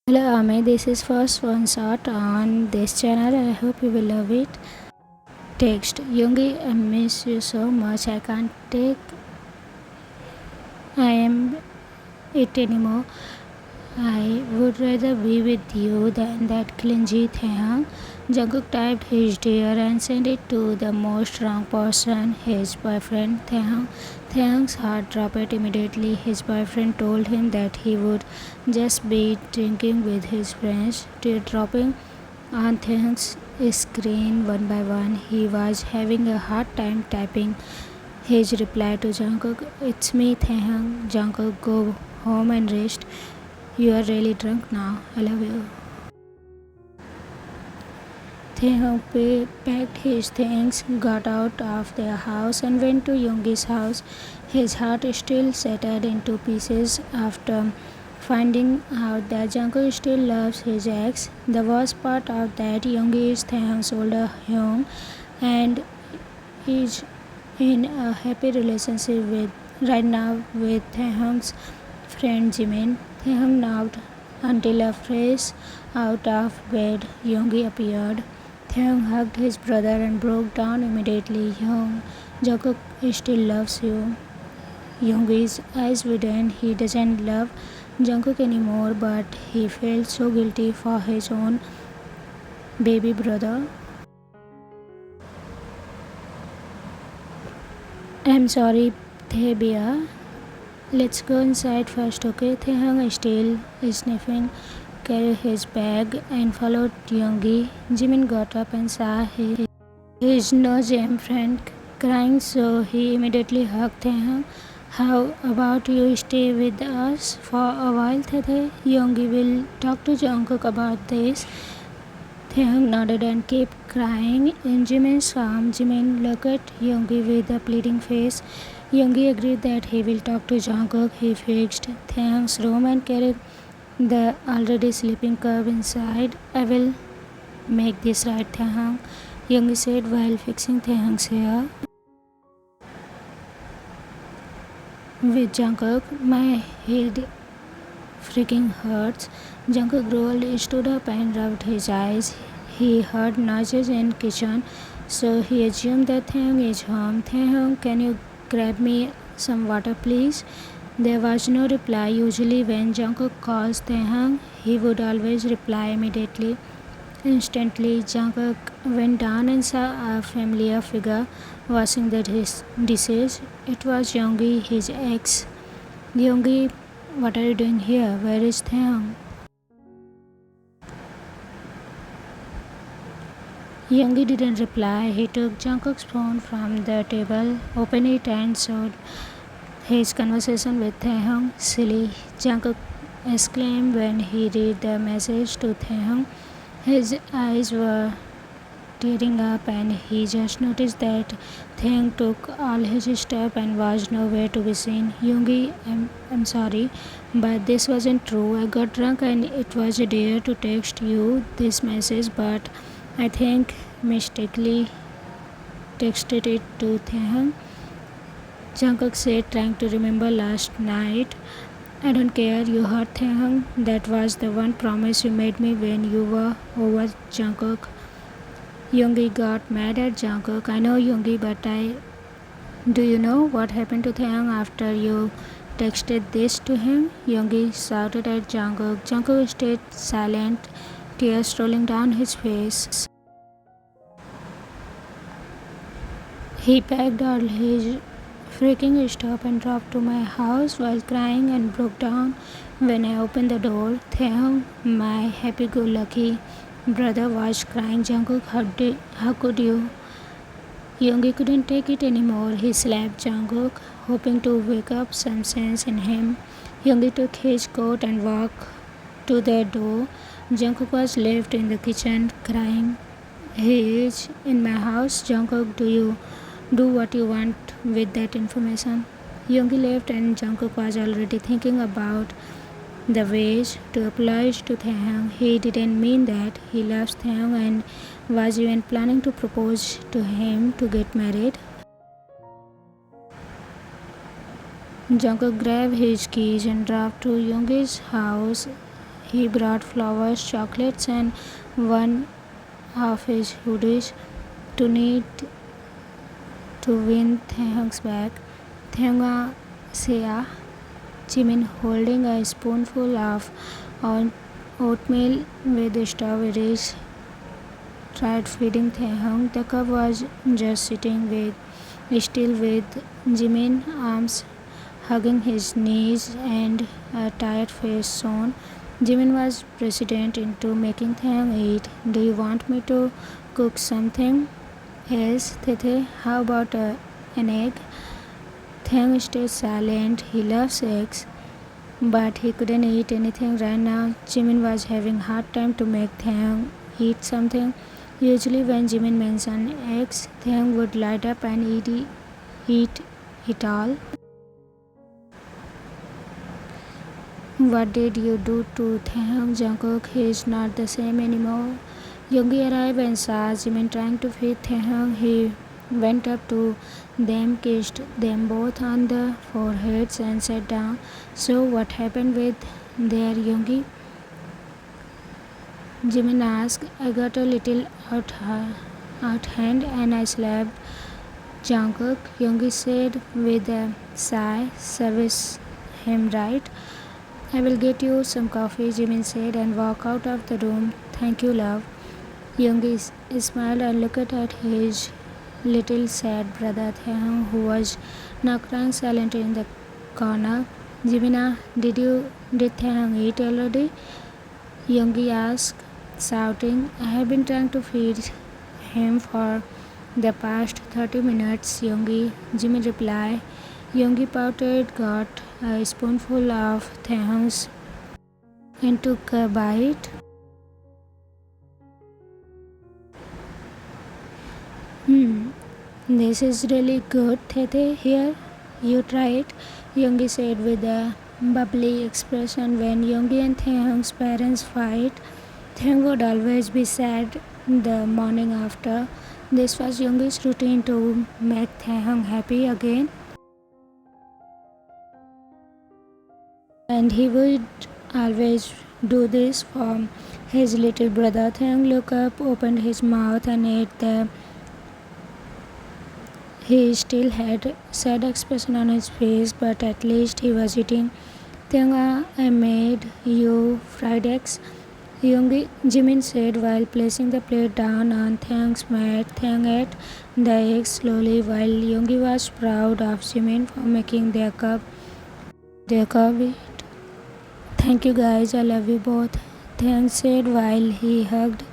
Hello Ame, this is first one shot on this channel. I hope you will love it. Text Yoongi, I miss you so much. I can't take I am it anymore. I would rather be with you than that clingy Taehyung. Jungkook typed his dear and sent it to the most wrong person, his boyfriend Taehyung. Taehyung's heart dropped immediately. His boyfriend told him that he would just be drinking with his friends, teardropping on Taehyung's screen one by one. He was having a hard time typing his reply to Jungkook. It's me, Taehyung. Jungkook, go home and rest. You are really drunk now. I love you. Taehyung packed his things, got out of their house, and went to Yoongi's house. His heart still shattered into pieces after finding out that Jungkook still loves his ex. The worst part of that, Yoongi is Taehyung's older Hyung and is in a happy relationship with right now with Taehyung's friend Jimin. Taehyung knocked until a fresh out of bed Yoongi appeared. Taehyung hugged his brother and broke down immediately. Jungkook still loves you. Yoongi's eyes widened. He doesn't love Jungkook anymore, but he felt so guilty for his own baby brother. I'm sorry, Thebia. Let's go inside first, okay? Taehyung still sniffing, carried his bag and followed Yoongi. Jimin got up and saw his no-gem friend crying, so he immediately hugged Taehyung. How about you stay with us for a while, Tete? Yoongi will talk to Jungkook about this. Taehyung nodded and kept crying. In Jimin's arm, Jimin looked at Yoongi with a pleading face. Yoongi agreed that he will talk to Jungkook. He fixed Taehyung's room and carried the already sleeping cub inside. I will make this right, Taehyung, Yoongi said while fixing Taehyung's hair. With Jungkook, my head freaking hurts. Jungkook rolled, stood up and rubbed his eyes. He heard noises in kitchen, so he assumed that Taehyung is home. Taehyung, can you grab me some water, please? There was no reply. Usually when Jungkook calls Taehyung, he would always reply immediately. Instantly, Jungkook went down and saw a familiar figure washing the dishes. It was Yoongi, his ex. Yoongi, what are you doing here? Where is Taehyung? Yoongi didn't reply. He took Jungkook's phone from the table, opened it and showed his conversation with Taehyung. Silly, Jungkook exclaimed when he read the message to Taehyung. His eyes were tearing up and he just noticed that Taehyung took all his stuff and was nowhere to be seen. Yoongi, I'm sorry, but this wasn't true. I got drunk and it was a dare to text you this message, but I think mistakenly texted it to Taehyung. Jungkook said, trying to remember last night. I don't care, you hurt Taehyung. That was the one promise you made me when you were over, Jungkook. Yoongi got mad at Jungkook. I know, Yoongi, but do you know what happened to Taehyung after you texted this to him? Yoongi shouted at Jungkook. Jungkook stayed silent, tears rolling down his face. He packed all his freaking stuff and dropped to my house while crying and broke down when I opened the door. Taehyung, my happy-go-lucky brother, was crying. Jungkook, how could you? Yoongi couldn't take it anymore. He slapped Jungkook, hoping to wake up some sense in him. Yoongi took his coat and walked to the door. Jungkook was left in the kitchen crying. He is in my house. Jungkook, do you do what you want with that information? Yoongi left and Jungkook was already thinking about the ways to apologize to Taehyung. He didn't mean that. He loves Taehyung and was even planning to propose to him to get married. Jungkook grabbed his keys and drove to Yoongi's house. He brought flowers, chocolates, and one of his hoodies to need to win Taehyung's back. Taehyung Sia, Jimin holding a spoonful of oatmeal with strawberries, tried feeding Taehyung. The cup was just sitting still with Jimin's arms hugging his knees and a tired face shown. Jimin was president into making Taehyung eat. Do you want me to cook something? Yes, Tete, how about an egg? Taehyung stayed silent. He loves eggs, but he couldn't eat anything right now. Jimin was having hard time to make Taehyung eat something. Usually when Jimin mentioned eggs, Taehyung would light up and eat it all. What did you do to Taehyung? Jungkook? He is not the same anymore. Yoongi arrived and saw Jimin trying to feed Taehyung. He went up to them, kissed them both on the foreheads and sat down. So what happened with their Yoongi? Jimin asked. I got a little out hand and I slapped Jungkook. Yoongi said with a sigh. Service him right. I will get you some coffee, Jimin said and walked out of the room. Thank you, love. Yoongi smiled and looked at his little sad brother Taehyung, who was now crying silently in the corner. Jimina, did Taehyung eat already? Yoongi asked, shouting. I have been trying to feed him for the past 30 minutes, Yoongi. Jimin replied. Yoongi pouted, got a spoonful of Taehyung's and took a bite. This is really good, Tete. Here, you try it, Yoongi said with a bubbly expression. When Yoongi and Taehyung's parents fight, Taehyung would always be sad the morning after. This was Yoongi's routine to make Taehyung happy again. And he would always do this for his little brother. Taehyung looked up, opened his mouth and ate the. He still had a sad expression on his face, but at least he was eating. Taehyung, I made you fried eggs, Jimin said while placing the plate down on Taehyung's mat. Taehyung ate the eggs slowly while Yoongi was proud of Jimin for making their cup. Thank you guys, I love you both, Taehyung said while he hugged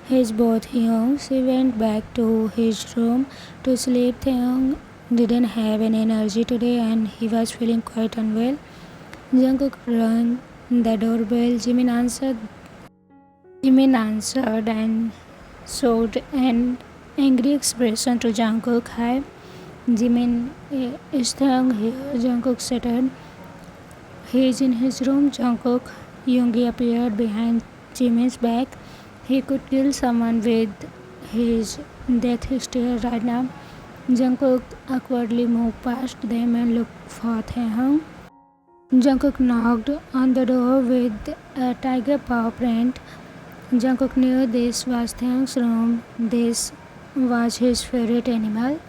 his both Hyungs. He went back to his room to sleep. Taehyung didn't have any energy today and he was feeling quite unwell. Jungkook rang the doorbell. Jimin answered and showed an angry expression to Jungkook. Hi, Jimin, is Taehyung here? Jungkook said. He is in his room, Jungkook. Yoongi appeared behind Jimin's back. He could kill someone with his death stare right now. Jungkook awkwardly moved past them and looked for Taehyung. Jungkook knocked on the door with a tiger paw print. Jungkook knew this was Taehyung's room. This was his favorite animal.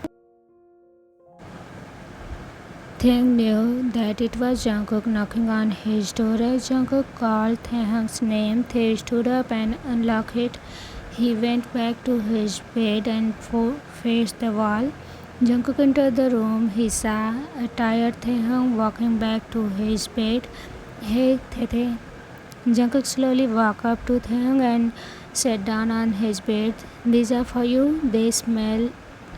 Taehyung knew that it was Jungkook knocking on his door. As Jungkook called Taehyung's name, Tae stood up and unlocked it. He went back to his bed and faced the wall. Jungkook entered the room. He saw a tired Taehyung walking back to his bed. Hey, Tae. Jungkook slowly walked up to Taehyung and sat down on his bed. These are for you. They smell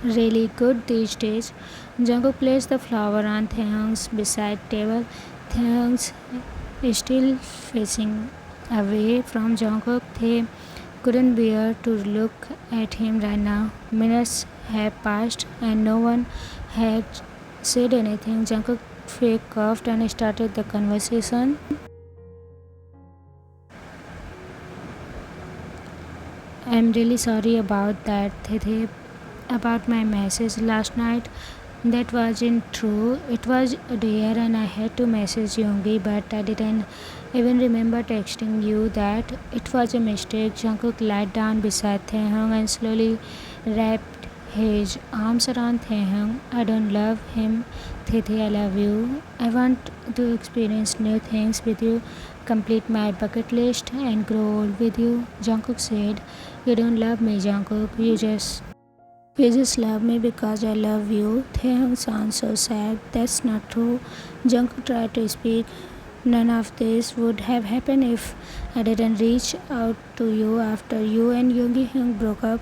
really good these days. Jungkook placed the flower on Taehyung's beside table. Taehyung's still facing away from Jungkook. They couldn't bear to look at him right now. Minutes had passed and no one had said anything. Jungkook fake coughed and started the conversation. I'm really sorry about that, Tete, about my message last night. That wasn't true. It was there and I had to message Yoongi, but I didn't even remember texting you that. It was a mistake. Jungkook lied down beside Taehyung and slowly wrapped his arms around Taehyung. I don't love him. Tete, I love you. I want to experience new things with you, complete my bucket list and grow old with you. Jungkook said, you don't love me, Jungkook. You just love me because I love you. Taehyung sounds so sad. That's not true. Jungkook tried to speak. None of this would have happened if I didn't reach out to you after you and Hyung broke up.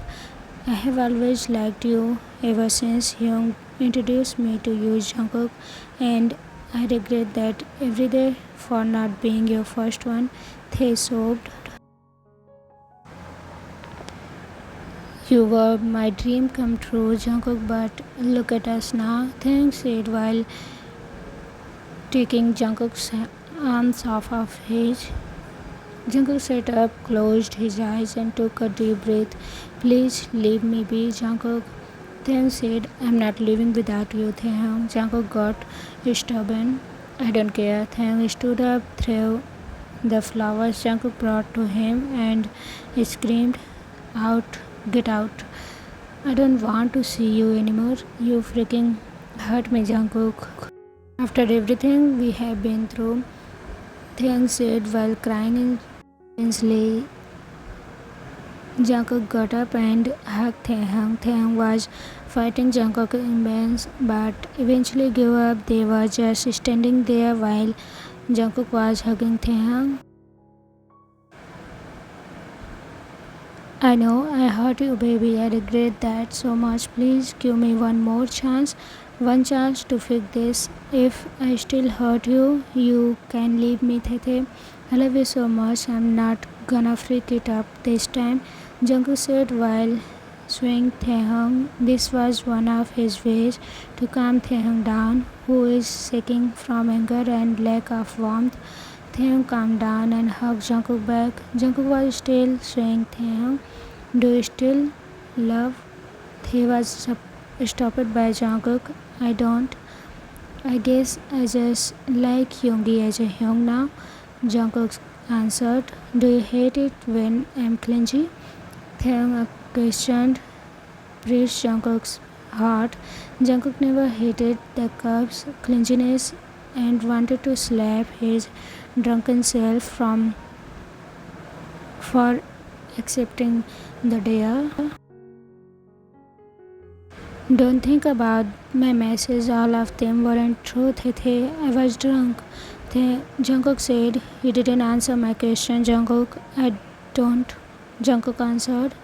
I have always liked you ever since Hyung introduced me to you, Jungkook, and I regret that every day for not being your first one. Tae sobbed. You were my dream come true, Jungkook, but look at us now. Thanks said while taking Jungkook's arms off of his. Jungkook sat up, closed his eyes, and took a deep breath. Please leave me be, Jungkook. Taehyung said, I'm not leaving without you, Taehyung. Jungkook got stubborn. I don't care. Taehyung stood up, threw the flowers Jungkook brought to him, and screamed out, get out. I don't want to see you anymore. You freaking hurt me, Jungkook. After everything we have been through, Taehyung said while crying intensely. Jungkook got up and hugged Taehyung. Taehyung was fighting Jungkook immense, but eventually gave up. They were just standing there while Jungkook was hugging Taehyung. I know I hurt you, baby. I regret that so much. Please give me one chance to fix this. If I still hurt you, you can leave me, Tete. I love you so much. I'm not gonna freak it up this time. Jungkook said while swinging Taehyung. This was one of his ways to calm Taehyung down, who is shaking from anger and lack of warmth. Taehyung calmed down and hugged Jungkook back. Jungkook was still swaying Taehyung. Do you still love? He was stopped by Jungkook. I don't. I guess I just like Yoongi as a Hyung now. Jungkook answered. Do you hate it when I'm clingy? Taehyung questioned pressed Jungkook's heart. Jungkook never hated the cub's clinginess and wanted to slap his drunken self for accepting the dare. Don't think about my messages, all of them weren't true, Tete. I was drunk. Jungkook said. You didn't answer my question, Jungkook. I don't. Jungkook answered.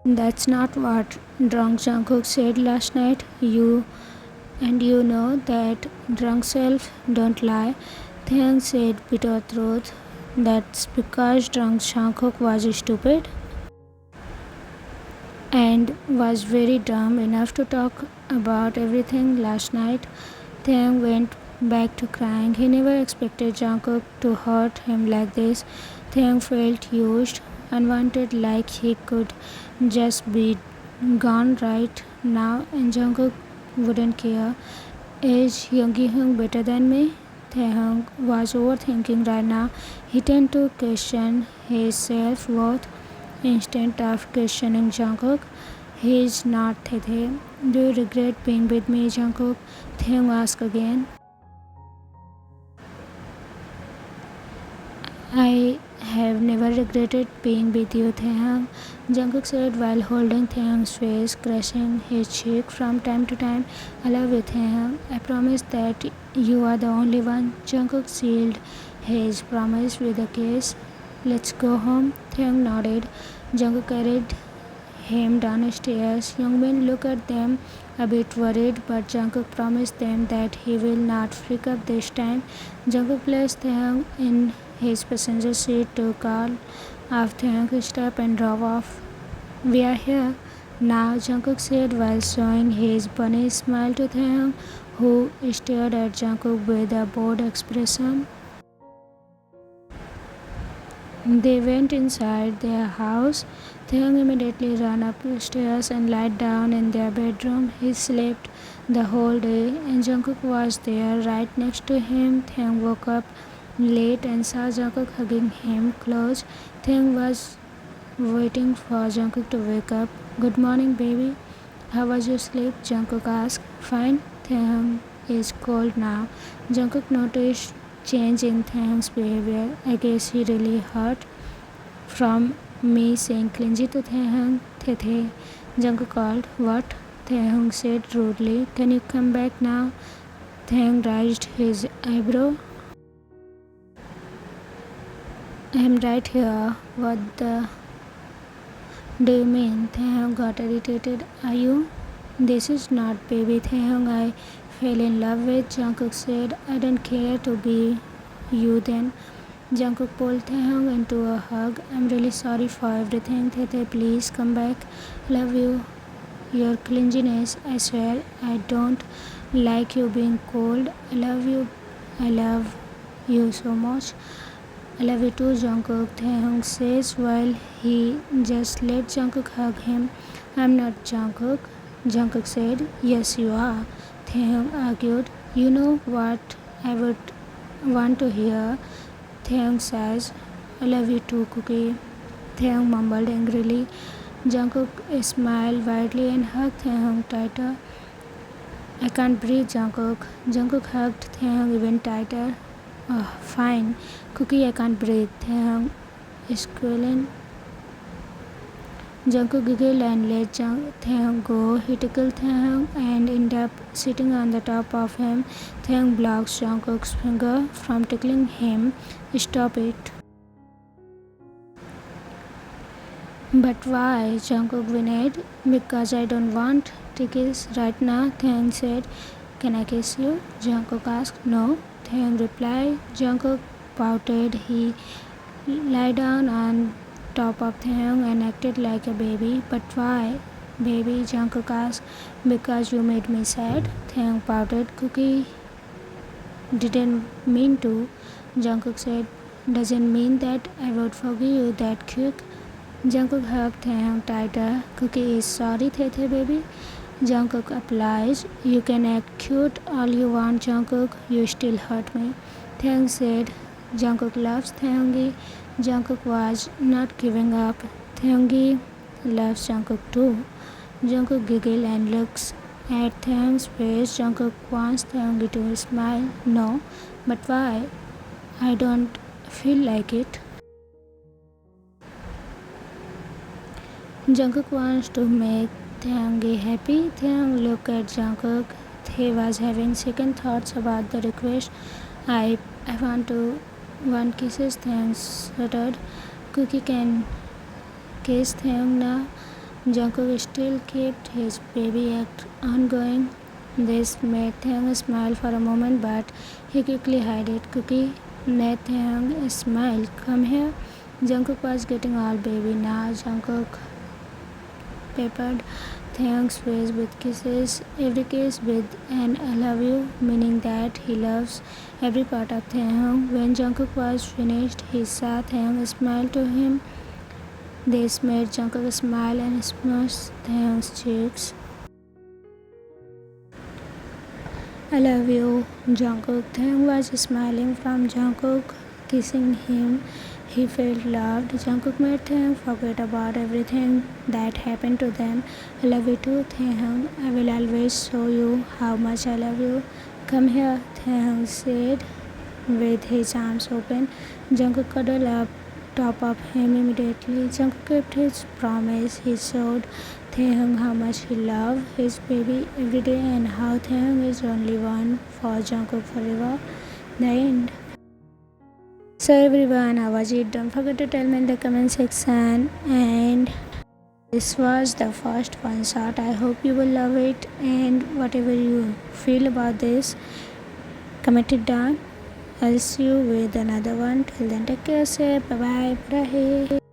That's not what drunk Jungkook said last night. You know that drunk self don't lie. Taehyung said bitter truth. That's because drunk Jungkook was stupid and was very dumb enough to talk about everything last night. Taehyung went back to crying. He never expected Jungkook to hurt him like this. Taehyung felt used, unwanted, like he could just be gone right now and Jungkook wouldn't care. Is Hyung better than me? Taehyung was overthinking right now. He tended to question his self-worth instead of questioning Jungkook. He is not Tete. Do you regret being with me, Jungkook? Taehyung asked again. I have never regretted being with you, Taehyung. Jungkook said while holding Taehyung's face, caressing his cheek from time to time. I love you, Taehyung. I promise that you are the only one. Jungkook sealed his promise with a kiss. Let's go home. Taehyung nodded. Jungkook carried him downstairs. Young men looked at them a bit worried, but Jungkook promised them that he will not freak up this time. Jungkook placed Taehyung in his passenger seat, took all of Taehyung's step and drove off. We are here now, Jungkook said while showing his bunny smile to Taehyung, who stared at Jungkook with a bored expression. They went inside their house. Taehyung immediately ran up the stairs and lied down in their bedroom. He slept the whole day, and Jungkook was there right next to him. Taehyung woke up late and saw Jungkook hugging him close. Taehyung was waiting for Jungkook to wake up. "Good morning, baby. How was your sleep?" Jungkook asked. "Fine." Taehyung is cold now. Jungkook noticed change in Taehyung's behavior. "I guess he really hurt from me saying clingy to Taehyung." "Tete," Jungkook called. "What?" Taehyung said rudely. "Can you come back now?" Taehyung raised his eyebrow. "I'm right here." "What the do you mean?" Taehyung got irritated. "Are you?" "This is not baby Taehyung I fell in love with," Jungkook said. "I don't care to be you then." Jungkook pulled Taehyung into a hug. "I'm really sorry for everything. Tete, please come back. Love you. Your clinginess, I swear. I don't like you being cold. I love you. I love you so much." "I love you too, Jungkook," Taehyung says while he just let Jungkook hug him. "I'm not Jungkook," Jungkook said. "Yes, you are," Taehyung argued. "You know what I would want to hear?" Taehyung says. "I love you too, Cookie," Taehyung mumbled angrily. Jungkook smiled widely and hugged Taehyung tighter. "I can't breathe, Jungkook." Jungkook hugged Taehyung even tighter. "Oh, fine, Cookie, I can't breathe," Taehyung squealing. Jungkook giggled and let Taehyung go. He tickled Taehyung and ended up sitting on the top of him. Taehyung blocked Jungkook's finger from tickling him. "Stop it." "But why?" Jungkook whined. "Because I don't want to kiss right now," Taehyung said. "Can I kiss you?" Jungkook asked. "No," Taehyung replied. Jungkook pouted. He lay down on top of Taehyung and acted like a baby. "But why, baby?" Jungkook asked. "Because you made me sad," Taehyung pouted. "Cookie didn't mean to," Jungkook said. "Doesn't mean that I would forgive you that quick." Jungkook hugged Taehyung tighter. "Cookie is sorry, Tete baby." Jungkook obliged. "You can act cute all you want, Jungkook. You still hurt me," Taehyung said. Jungkook loves Taehyungi. Jungkook was not giving up. Taehyungi loves Jungkook too. Jungkook giggled and looks at Taehyung's face. Jungkook wants Taehyungi to smile. "No, but why?" "I don't feel like it." Jungkook wants to make Taehyungi happy. Taehyung looked at Jungkook. He was having second thoughts about the request. I want kisses," Taehyung stuttered. "Cookie can kiss Taehyung now." Jungkook still kept his baby act ongoing. This made Taehyung smile for a moment, but he quickly hid it. "Cookie," made Taehyung smile. "Come here." Jungkook was getting all baby now. Jungkook peppered Taehyung's face with kisses, every kiss with an "I love you," meaning that he loves every part of Taehyung. When Jungkook was finished, he saw Taehyung smile to him. This made Jungkook smile and smushed Taehyung's cheeks. "I love you, Jungkook." Taehyung was smiling from Jungkook kissing him. He felt loved. Jungkook made Taehyung forget about everything that happened to them. "I love you too, Taehyung. I will always show you how much I love you." "Come here," Taehyung said with his arms open. Jungkook cuddled up top of him immediately. Jungkook kept his promise. He showed Taehyung how much he loved his baby every day and how Taehyung is only one for Jungkook forever. The end. So everyone, how was it? Don't forget to tell me in the comment section. And this was the first one shot. I hope you will love it, and whatever you feel about this, comment it down. I'll see you with another one. Till then, take care, say bye bye.